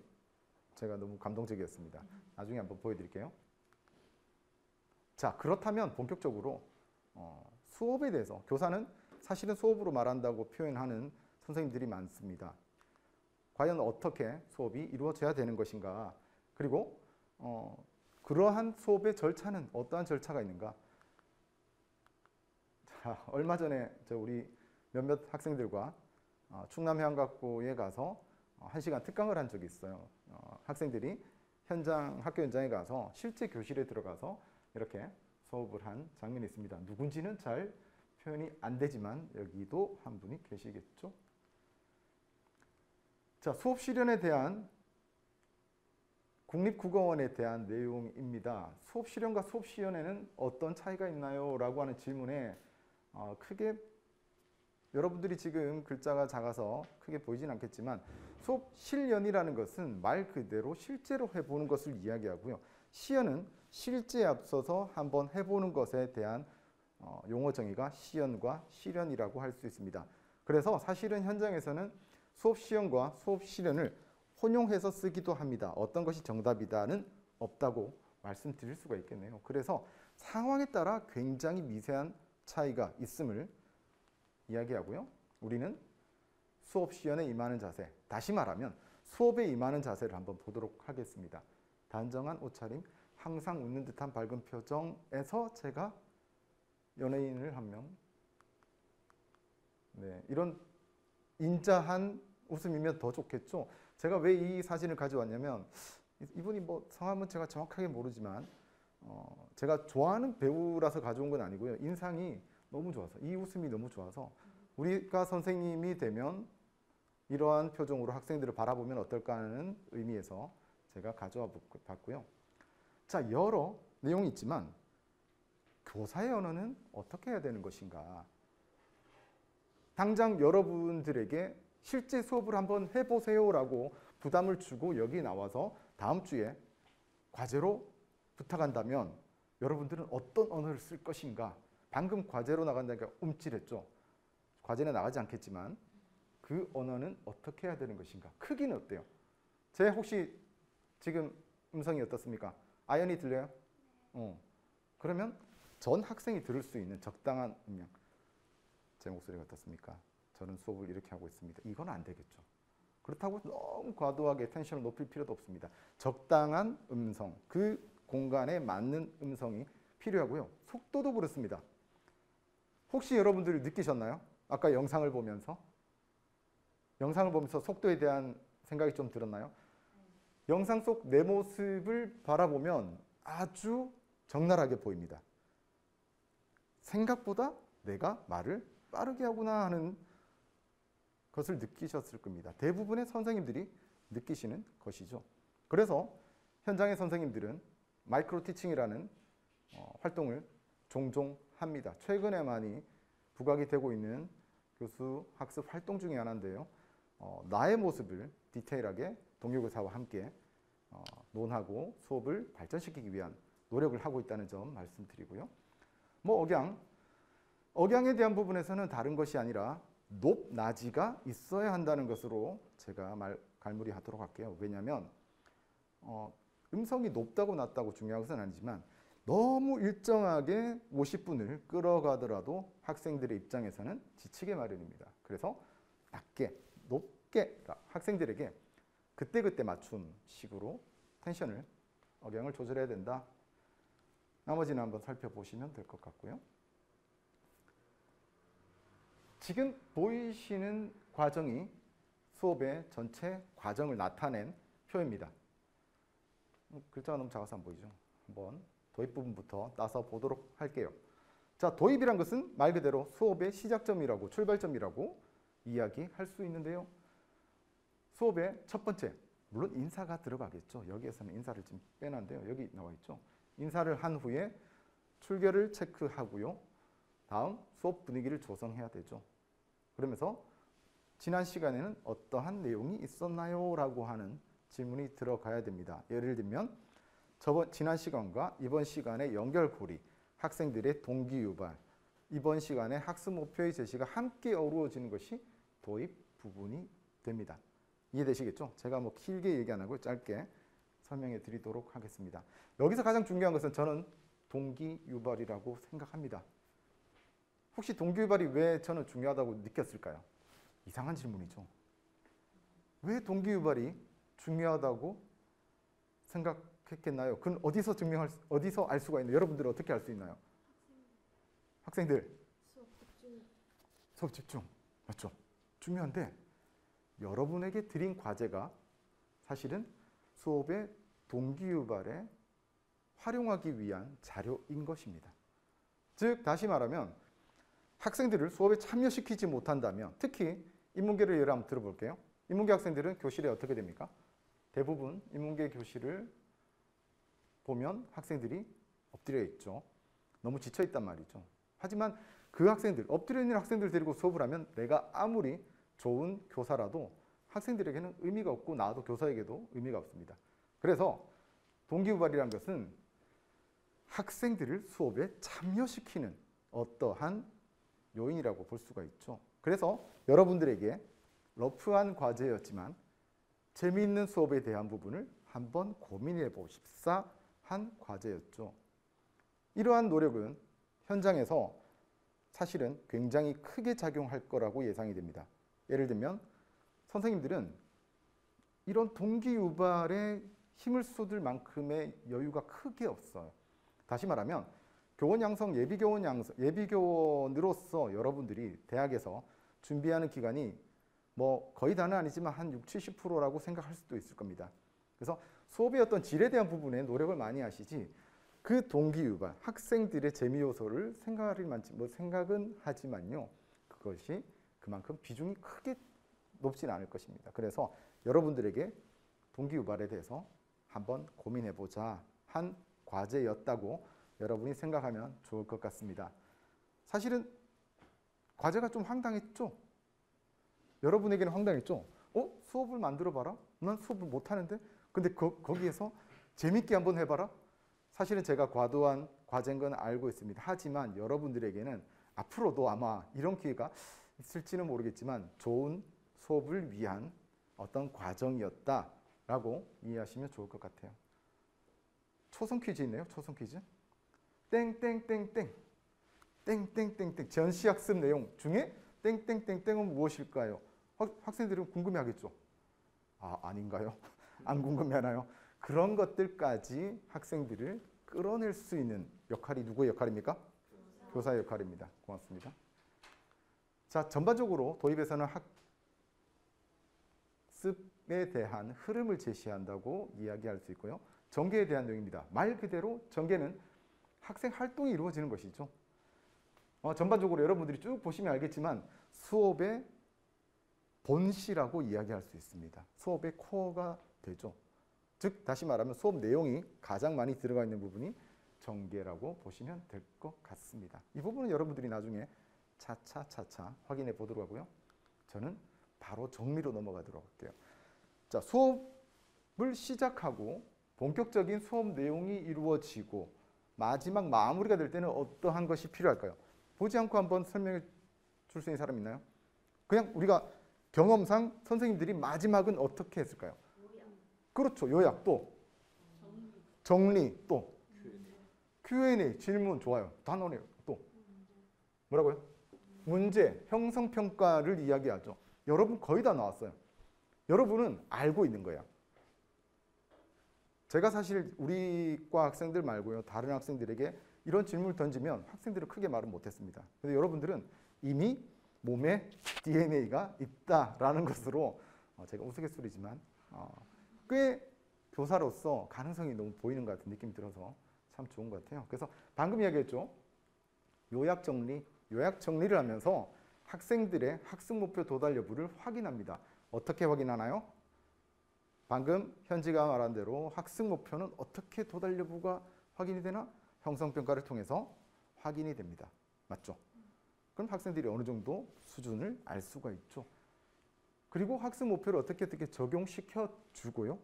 제가 너무 감동적이었습니다. 나중에 한번 보여드릴게요. 자, 그렇다면 본격적으로 수업에 대해서, 교사는 사실은 수업으로 말한다고 표현하는 선생님들이 많습니다. 과연 어떻게 수업이 이루어져야 되는 것인가, 그리고 그러한 수업의 절차는 어떠한 절차가 있는가. 자, 얼마 전에 우리 몇몇 학생들과 충남해안학교에 가서 1시간 특강을 한 적이 있어요. 학생들이 학교 현장에 가서 실제 교실에 들어가서 이렇게 수업을 한 장면이 있습니다. 누군지는 잘 표현이 안 되지만 여기도 한 분이 계시겠죠. 자, 수업 실현에 대한 국립국어원에 대한 내용입니다. 수업 실현과 수업 시연에는 어떤 차이가 있나요? 라고 하는 질문에 크게 여러분들이 지금 글자가 작아서 크게 보이진 않겠지만 수업 실연이라는 것은 말 그대로 실제로 해보는 것을 이야기하고요. 시연은 실제에 앞서서 한번 해보는 것에 대한 용어 정의가 시연과 실연이라고 할 수 있습니다. 그래서 사실은 현장에서는 수업 시연과 수업 실연을 혼용해서 쓰기도 합니다. 어떤 것이 정답이다는 없다고 말씀드릴 수가 있겠네요. 그래서 상황에 따라 굉장히 미세한 차이가 있음을 이야기하고요. 우리는 수업 시연에 임하는 자세, 다시 말하면 수업에 임하는 자세를 한번 보도록 하겠습니다. 단정한 옷차림, 항상 웃는 듯한 밝은 표정에서 제가 연예인을 한 명, 이런 인자한 웃음이면 더 좋겠죠. 제가 왜 이 사진을 가져왔냐면 이분이 뭐 성함은 제가 정확하게 모르지만 제가 좋아하는 배우라서 가져온 건 아니고요. 인상이 너무 좋아서, 이 웃음이 너무 좋아서 우리가 선생님이 되면 이러한 표정으로 학생들을 바라보면 어떨까 하는 의미에서 제가 가져와 봤고요. 자, 여러 내용이 있지만 교사의 언어는 어떻게 해야 되는 것인가? 당장 여러분들에게 실제 수업을 한번 해보세요라고 부담을 주고 여기 나와서 다음 주에 과제로 부탁한다면 여러분들은 어떤 언어를 쓸 것인가? 방금 과제로 나간다니까 움찔했죠. 과제는 나가지 않겠지만 그 언어는 어떻게 해야 되는 것인가? 크기는 어때요? 제 혹시 지금 음성이 어떻습니까? 아연이 들려요? 그러면 전 학생이 들을 수 있는 적당한 음량. 제 목소리가 어떻습니까? 저는 수업을 이렇게 하고 있습니다. 이건 안 되겠죠. 그렇다고 너무 과도하게 텐션을 높일 필요도 없습니다. 적당한 음성, 그 공간에 맞는 음성이 필요하고요. 속도도 그렇습니다. 혹시 여러분들이 느끼셨나요? 아까 영상을 보면서 속도에 대한 생각이 좀 들었나요? 영상 속 내 모습을 바라보면 아주 적나라하게 보입니다. 생각보다 내가 말을 빠르게 하구나 하는 것을 느끼셨을 겁니다. 대부분의 선생님들이 느끼시는 것이죠. 그래서 현장의 선생님들은 마이크로 티칭이라는 활동을 종종 합니다. 최근에 많이 부각이 되고 있는 교수 학습 활동 중에 하나인데요. 나의 모습을 디테일하게 동료 교사와 함께 논하고 수업을 발전시키기 위한 노력을 하고 있다는 점 말씀드리고요. 억양에 대한 부분에서는 다른 것이 아니라 높낮이가 있어야 한다는 것으로 제가 갈무리하도록 할게요. 왜냐하면 음성이 높다고 낮다고 중요한 것은 아니지만 너무 일정하게 50분을 끌어가더라도 학생들의 입장에서는 지치게 마련입니다. 그래서 낮게, 높게 학생들에게 그때그때 맞춤 식으로 텐션을, 억양을 조절해야 된다. 나머지는 한번 살펴보시면 될 것 같고요. 지금 보이시는 과정이 수업의 전체 과정을 나타낸 표입니다. 글자가 너무 작아서 안 보이죠? 한번 도입 부분부터 따서 보도록 할게요. 자, 도입이란 것은 말 그대로 수업의 시작점이라고, 출발점이라고 이야기할 수 있는데요. 수업의 첫 번째, 물론 인사가 들어가겠죠. 여기에서는 인사를 좀 빼놨는데요. 여기 나와 있죠. 인사를 한 후에 출결을 체크하고요. 다음 수업 분위기를 조성해야 되죠. 그러면서 지난 시간에는 어떠한 내용이 있었나요? 라고 하는 질문이 들어가야 됩니다. 예를 들면 지난 시간과 이번 시간의 연결고리, 학생들의 동기유발, 이번 시간에 학습 목표의 제시가 함께 어우러지는 것이 도입 부분이 됩니다. 이해되시겠죠? 제가 길게 얘기 안 하고 짧게 설명해 드리도록 하겠습니다. 여기서 가장 중요한 것은 저는 동기유발이라고 생각합니다. 혹시 동기유발이 왜 저는 중요하다고 느꼈을까요? 이상한 질문이죠. 왜 동기유발이 중요하다고 생각했겠나요? 그건 어디서 알 수가 있나요? 여러분들은 어떻게 알 수 있나요? 학생들. 수업 집중. 맞죠? 중요한데 여러분에게 드린 과제가 사실은 수업의 동기유발에 활용하기 위한 자료인 것입니다. 즉 다시 말하면 학생들을 수업에 참여시키지 못한다면, 특히 인문계를 예를 한번 들어볼게요. 인문계 학생들은 교실에 어떻게 됩니까? 대부분 인문계 교실을 보면 학생들이 엎드려 있죠. 너무 지쳐 있단 말이죠. 하지만 그 학생들, 엎드려 있는 학생들 데리고 수업을 하면 내가 아무리 좋은 교사라도 학생들에게는 의미가 없고 나도 교사에게도 의미가 없습니다. 그래서 동기유발이라는 것은 학생들을 수업에 참여시키는 어떠한 요인이라고 볼 수가 있죠. 그래서 여러분들에게 러프한 과제였지만 재미있는 수업에 대한 부분을 한번 고민해 보십사 한 과제였죠. 이러한 노력은 현장에서 사실은 굉장히 크게 작용할 거라고 예상이 됩니다. 예를 들면 선생님들은 이런 동기유발에 힘을 쏟을 만큼의 여유가 크게 없어요. 다시 말하면 교원 양성, 예비교원으로서 여러분들이 대학에서 준비하는 기간이 거의 다는 아니지만 한 60, 70%라고 생각할 수도 있을 겁니다. 그래서 수업의 어떤 질에 대한 부분에 노력을 많이 하시지 그 동기유발, 학생들의 재미 요소를 생각은 하지만요. 그것이 그만큼 비중이 크게 높진 않을 것입니다. 그래서 여러분들에게 동기유발에 대해서 한번 고민해보자 한 과제였다고 여러분이 생각하면 좋을 것 같습니다. 사실은 과제가 좀 황당했죠? 여러분에게는 황당했죠? 수업을 만들어봐라? 난 수업을 못하는데? 근데 거기에서 재밌게 한번 해봐라? 사실은 제가 과도한 과제인 건 알고 있습니다. 하지만 여러분들에게는 앞으로도 아마 이런 기회가 있을지는 모르겠지만 좋은 수업을 위한 어떤 과정이었다. 라고 이해하시면 좋을 것 같아요. 초성 퀴즈 있네요. 초성 퀴즈. 땡땡땡땡 땡땡땡땡 전시학습 내용 중에 땡땡땡땡은 무엇일까요? 학생들은 궁금해하겠죠. 아닌가요? 안 궁금해하나요? 그런 것들까지 학생들을 끌어낼 수 있는 역할이 누구의 역할입니까? 교사의 역할입니다. 고맙습니다. 자, 전반적으로 도입에서는 학습에 대한 흐름을 제시한다고 이야기할 수 있고요. 전개에 대한 내용입니다. 말 그대로 전개는 학생 활동이 이루어지는 것이죠. 전반적으로 여러분들이 쭉 보시면 알겠지만 수업의 본시라고 이야기할 수 있습니다. 수업의 코어가 되죠. 즉 다시 말하면 수업 내용이 가장 많이 들어가 있는 부분이 전개라고 보시면 될 것 같습니다. 이 부분은 여러분들이 나중에 차차 확인해 보도록 하고요. 저는 바로 정리로 넘어가도록 할게요. 자, 수업을 시작하고 본격적인 수업 내용이 이루어지고 마지막 마무리가 될 때는 어떠한 것이 필요할까요? 보지 않고 한번 설명해 줄 수 있는 사람 있나요? 그냥 우리가 경험상 선생님들이 마지막은 어떻게 했을까요? 그렇죠. 요약, 또 정리, 또 Q&A, 질문, 좋아요. 단원이에요. 또 뭐라고요? 문제, 형성평가를 이야기하죠. 여러분 거의 다 나왔어요. 여러분은 알고 있는 거야. 제가 사실 우리 과 학생들 말고요. 다른 학생들에게 이런 질문을 던지면 학생들은 크게 말은 못했습니다. 근데 여러분들은 이미 몸에 DNA가 있다라는 것으로 제가 우스갯소리지만 꽤 교사로서 가능성이 너무 보이는 것 같은 느낌이 들어서 참 좋은 것 같아요. 그래서 방금 이야기했죠. 요약 정리를 하면서 학생들의 학습 목표 도달 여부를 확인합니다. 어떻게 확인하나요? 방금 현지가 말한 대로 학습 목표는 어떻게 도달 여부가 확인이 되나? 형성평가를 통해서 확인이 됩니다. 맞죠? 그럼 학생들이 어느 정도 수준을 알 수가 있죠. 그리고 학습 목표를 어떻게 적용시켜 주고요.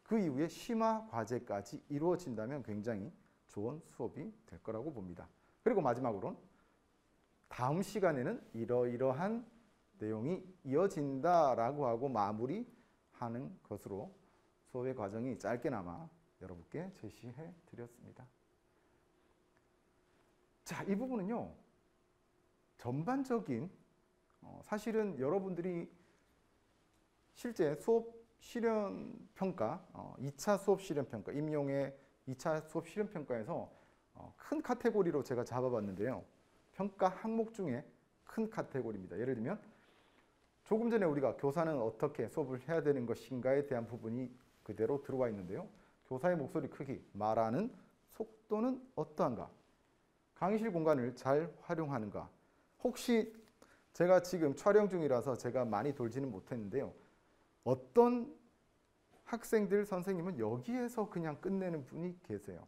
그 이후에 심화 과제까지 이루어진다면 굉장히 좋은 수업이 될 거라고 봅니다. 그리고 마지막으로는 다음 시간에는 이러이러한 내용이 이어진다라고 하고 마무리하는 것으로 수업의 과정이 짧게나마 여러분께 제시해 드렸습니다. 자, 이 부분은요. 전반적인 사실은 여러분들이 실제 수업 실현 평가, 2차 수업 실현 평가, 임용의 2차 수업 실현 평가에서 큰 카테고리로 제가 잡아봤는데요. 평가 항목 중에 큰 카테고리입니다. 예를 들면 조금 전에 우리가 교사는 어떻게 수업을 해야 되는 것인가에 대한 부분이 그대로 들어와 있는데요. 교사의 목소리 크기, 말하는 속도는 어떠한가? 강의실 공간을 잘 활용하는가? 혹시 제가 지금 촬영 중이라서 제가 많이 돌지는 못했는데요. 어떤 학생들, 선생님은 여기에서 그냥 끝내는 분이 계세요.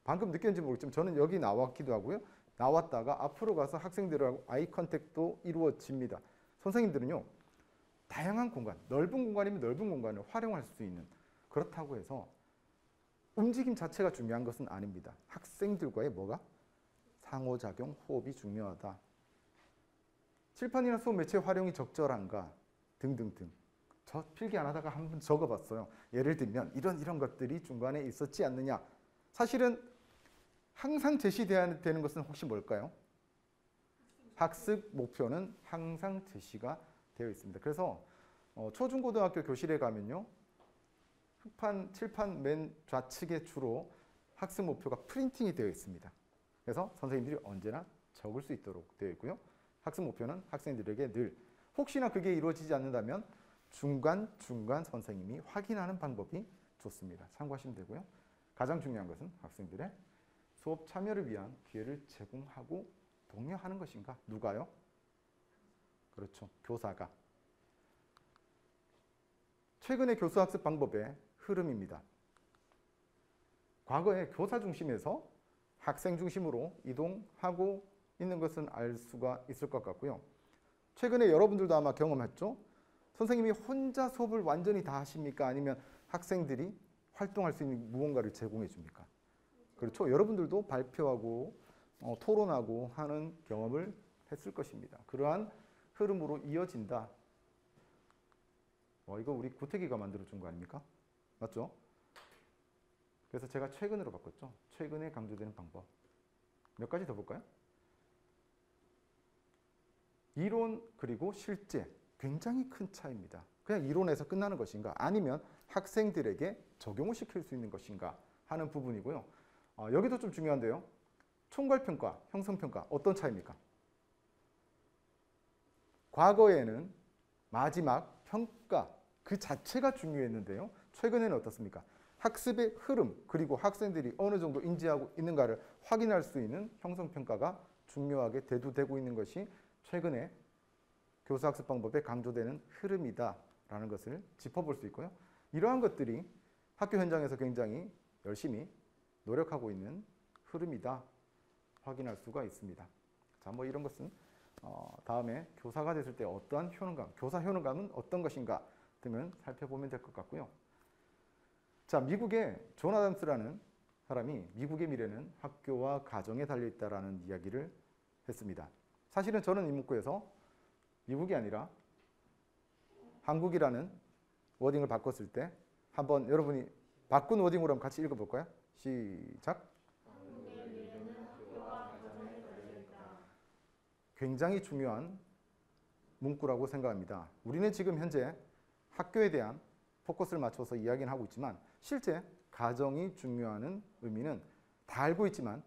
방금 느꼈는지 모르겠지만 저는 여기 나왔기도 하고요. 나왔다가 앞으로 가서 학생들하고 아이 컨택도 이루어집니다. 선생님들은요. 다양한 공간, 넓은 공간이면 넓은 공간을 활용할 수 있는, 그렇다고 해서 움직임 자체가 중요한 것은 아닙니다. 학생들과의 뭐가? 상호작용, 호흡이 중요하다. 칠판이나 수업 매체 활용이 적절한가? 등등등. 저 필기 안 하다가 한번 적어봤어요. 예를 들면 이런 것들이 중간에 있었지 않느냐. 사실은 항상 제시되어야 되는 것은 혹시 뭘까요? 학습 목표는 항상 제시가 되어 있습니다. 그래서 초중고등학교 교실에 가면요. 흑판, 칠판 맨 좌측에 주로 학습 목표가 프린팅이 되어 있습니다. 그래서 선생님들이 언제나 적을 수 있도록 되어 있고요. 학습 목표는 학생들에게 늘 혹시나 그게 이루어지지 않는다면 중간 선생님이 확인하는 방법이 좋습니다. 참고하시면 되고요. 가장 중요한 것은 학생들의 수업 참여를 위한 기회를 제공하고 독려하는 것인가? 누가요? 그렇죠. 교사가. 최근의 교수학습 방법의 흐름입니다. 과거에 교사 중심에서 학생 중심으로 이동하고 있는 것은 알 수가 있을 것 같고요. 최근에 여러분들도 아마 경험했죠? 선생님이 혼자 수업을 완전히 다 하십니까? 아니면 학생들이 활동할 수 있는 무언가를 제공해 줍니까? 그렇죠. 여러분들도 발표하고 토론하고 하는 경험을 했을 것입니다. 그러한 흐름으로 이어진다. 이거 우리 구태기가 만들어준 거 아닙니까? 맞죠? 그래서 제가 최근으로 바꿨죠. 최근에 강조되는 방법. 몇 가지 더 볼까요? 이론 그리고 실제 굉장히 큰 차이입니다. 그냥 이론에서 끝나는 것인가 아니면 학생들에게 적용을 시킬 수 있는 것인가 하는 부분이고요. 여기도 좀 중요한데요. 총괄평가, 형성평가 어떤 차이입니까? 과거에는 마지막 평가 그 자체가 중요했는데요. 최근에는 어떻습니까? 학습의 흐름 그리고 학생들이 어느 정도 인지하고 있는가를 확인할 수 있는 형성평가가 중요하게 대두되고 있는 것이 최근에 교사학습 방법에 강조되는 흐름이다라는 것을 짚어볼 수 있고요. 이러한 것들이 학교 현장에서 굉장히 열심히 노력하고 있는 흐름이다 확인할 수가 있습니다. 자, 뭐 이런 것은 다음에 교사가 됐을 때 어떠한 효능감, 교사 효능감은 어떤 것인가 등을 살펴보면 될 것 같고요. 자, 미국의 존 아담스라는 사람이 미국의 미래는 학교와 가정에 달려있다라는 이야기를 했습니다. 사실은 저는 이 문구에서 미국이 아니라 한국이라는 워딩을 바꿨을 때 한번 여러분이 바꾼 워딩으로 한번 같이 읽어볼까요? 시작. 굉장히 중요한 문구라고 생각합니다. 우리는 지금 현재 학교에 대한 포커스를 맞춰서 이야기는 하고 있지만 실제 가정이 중요하는 의미는 다 알고 있지만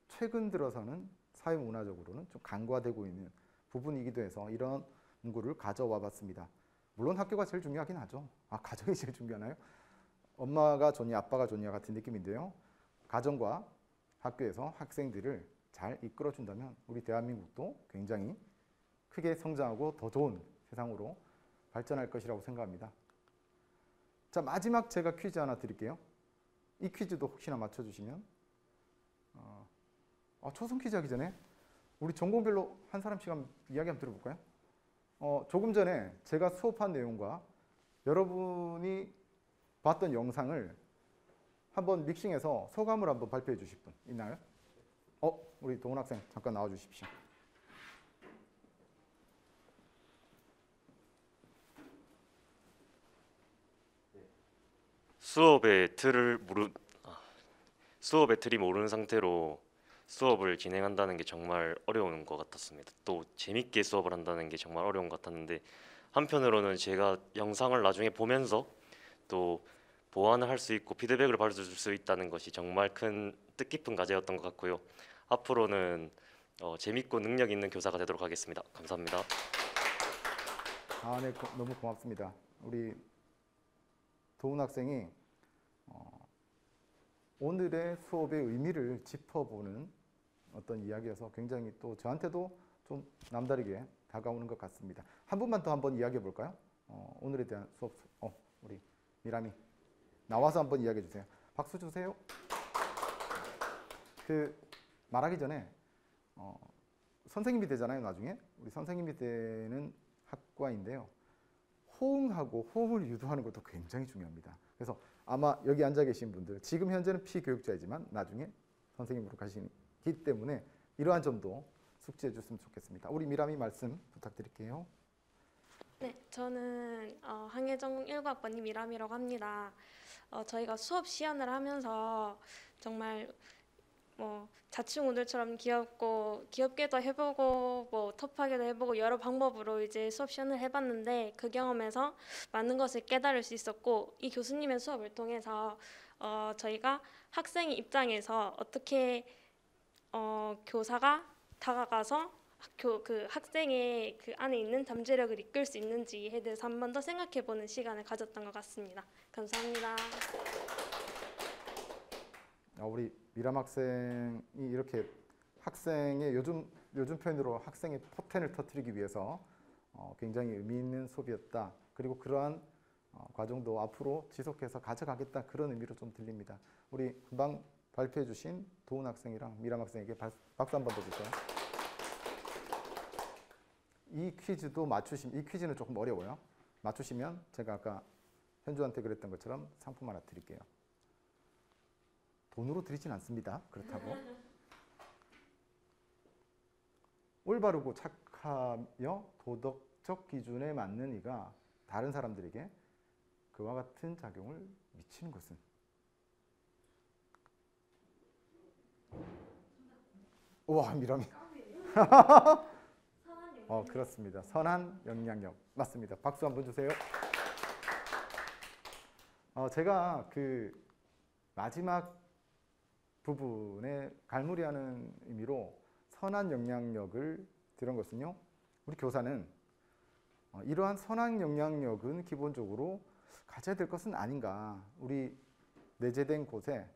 최근 들어서는 사회문화적으로는 좀 간과되고 있는 부분이기도 해서 이런 문구를 가져와 봤습니다. 물론 학교가 제일 중요하긴 하죠. 가정이 제일 중요하나요? 엄마가 좋냐 아빠가 좋냐 같은 느낌인데요. 가정과 학교에서 학생들을 잘 이끌어준다면 우리 대한민국도 굉장히 크게 성장하고 더 좋은 세상으로 발전할 것이라고 생각합니다. 자, 마지막 제가 퀴즈 하나 드릴게요. 이 퀴즈도 혹시나 맞춰주시면 초성 퀴즈 하기 전에 우리 전공별로 한 사람씩 한번 이야기 한번 들어볼까요? 조금 전에 제가 수업한 내용과 여러분이 봤던 영상을 한번 믹싱해서 소감을 한번 발표해 주실 분 있나요? 우리 동훈 학생 잠깐 나와 주십시오. 수업의 틀이 모르는 상태로 수업을 진행한다는 게 정말 어려운 것 같았습니다. 또 재밌게 수업을 한다는 게 정말 어려운 것 같았는데 한편으로는 제가 영상을 나중에 보면서 또 보완을 할 수 있고 피드백을 받을 수 있다는 것이 정말 큰 뜻깊은 과제였던 것 같고요. 앞으로는 재밌고 능력 있는 교사가 되도록 하겠습니다. 감사합니다. 네, 너무 고맙습니다. 우리 도훈 학생이 오늘의 수업의 의미를 짚어보는 어떤 이야기여서 굉장히 또 저한테도 좀 남다르게 다가오는 것 같습니다. 한 분만 더 한번 이야기해 볼까요? 오늘에 대한 수업, 우리 미람이 나와서 한번 이야기해 주세요. 박수 주세요. 말하기 전에 선생님이 되잖아요. 나중에 우리 선생님이 되는 학과인데요. 호응하고 호응을 유도하는 것도 굉장히 중요합니다. 그래서 아마 여기 앉아 계신 분들 지금 현재는 피교육자이지만 나중에 선생님으로 가시기 때문에 이러한 점도 숙지해 줬으면 좋겠습니다. 우리 미람이 말씀 부탁드릴게요. 네, 저는 항해전공 19학번님 미람이라고 합니다. 저희가 수업 시연을 하면서 정말 자충우돌처럼 귀엽게도 해보고 터프하게도 해보고 여러 방법으로 이제 수업 시연을 해봤는데 그 경험에서 많은 것을 깨달을 수 있었고 이 교수님의 수업을 통해서 저희가 학생의 입장에서 어떻게 교사가 다가가서 그 학생의 그 안에 있는 잠재력을 이끌 수 있는지에 대해서 한 번 더 생각해보는 시간을 가졌던 것 같습니다. 감사합니다. 우리 미람 학생이 이렇게 학생의 요즘 표현으로 학생의 포텐을 터뜨리기 위해서 굉장히 의미 있는 수업이었다. 그리고 그러한 과정도 앞으로 지속해서 가져가겠다 그런 의미로 좀 들립니다. 우리 금방 발표해 주신 도훈 학생이랑 미람 학생에게 박수 한번 더 주세요. 이 퀴즈는 조금 어려워요. 맞추시면 제가 아까 현주한테 그랬던 것처럼 상품 하나 드릴게요. 돈으로 드리진 않습니다. 그렇다고. 올바르고 착하며 도덕적 기준에 맞는 이가 다른 사람들에게 그와 같은 작용을 미치는 것은 우와 미람이 그렇습니다. 선한 영향력 맞습니다. 박수 한번 주세요. 제가 그 마지막 부분에 갈무리하는 의미로 선한 영향력을 들은 것은요, 우리 교사는 이러한 선한 영향력은 기본적으로 가져야 될 것은 아닌가. 우리 내재된 곳에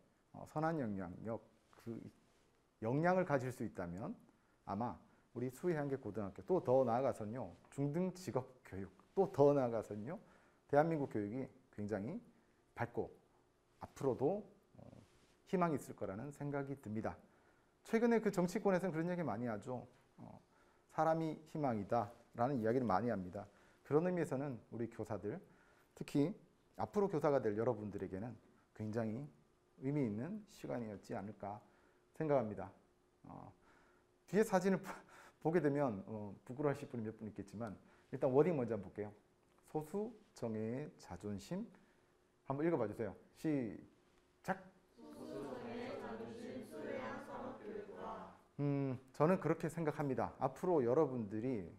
선한 영향력, 그 역량을 가질 수 있다면 아마 우리 수의한계 고등학교, 또 더 나아가서는요 중등 직업 교육, 또 더 나아가서는요 대한민국 교육이 굉장히 밝고 앞으로도 희망이 있을 거라는 생각이 듭니다. 최근에 그 정치권에서는 그런 얘기 많이 하죠. 사람이 희망이다 라는 이야기를 많이 합니다. 그런 의미에서는 우리 교사들, 특히 앞으로 교사가 될 여러분들에게는 굉장히 의미 있는 시간이었지 않을까 생각합니다. 뒤에 사진을 보게 되면 부끄러워하실 분이 몇 분 있겠지만 일단 워딩 먼저 한번 볼게요. 소수 정예의 자존심 한번 읽어봐 주세요. 시작. 저는 그렇게 생각합니다. 앞으로 여러분들이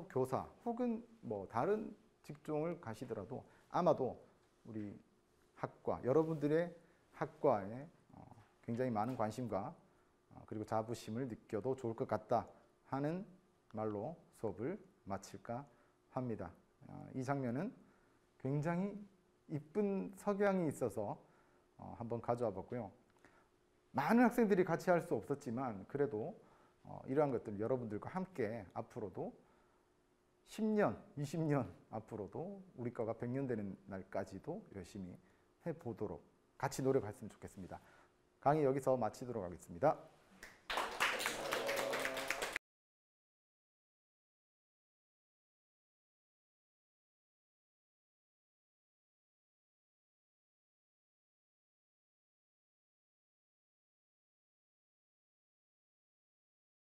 교사 혹은 뭐 다른 직종을 가시더라도 아마도 우리 학과, 여러분들의 학과에 굉장히 많은 관심과 그리고 자부심을 느껴도 좋을 것 같다 하는 말로 수업을 마칠까 합니다. 이 장면은 굉장히 이쁜 석양이 있어서 한번 가져와 봤고요. 많은 학생들이 같이 할 수 없었지만 그래도 이러한 것들 여러분들과 함께 앞으로도 10년, 20년 앞으로도 우리 과가 100년 되는 날까지도 열심히 해보도록 같이 노력했으면 좋겠습니다. 강의 여기서 마치도록 하겠습니다.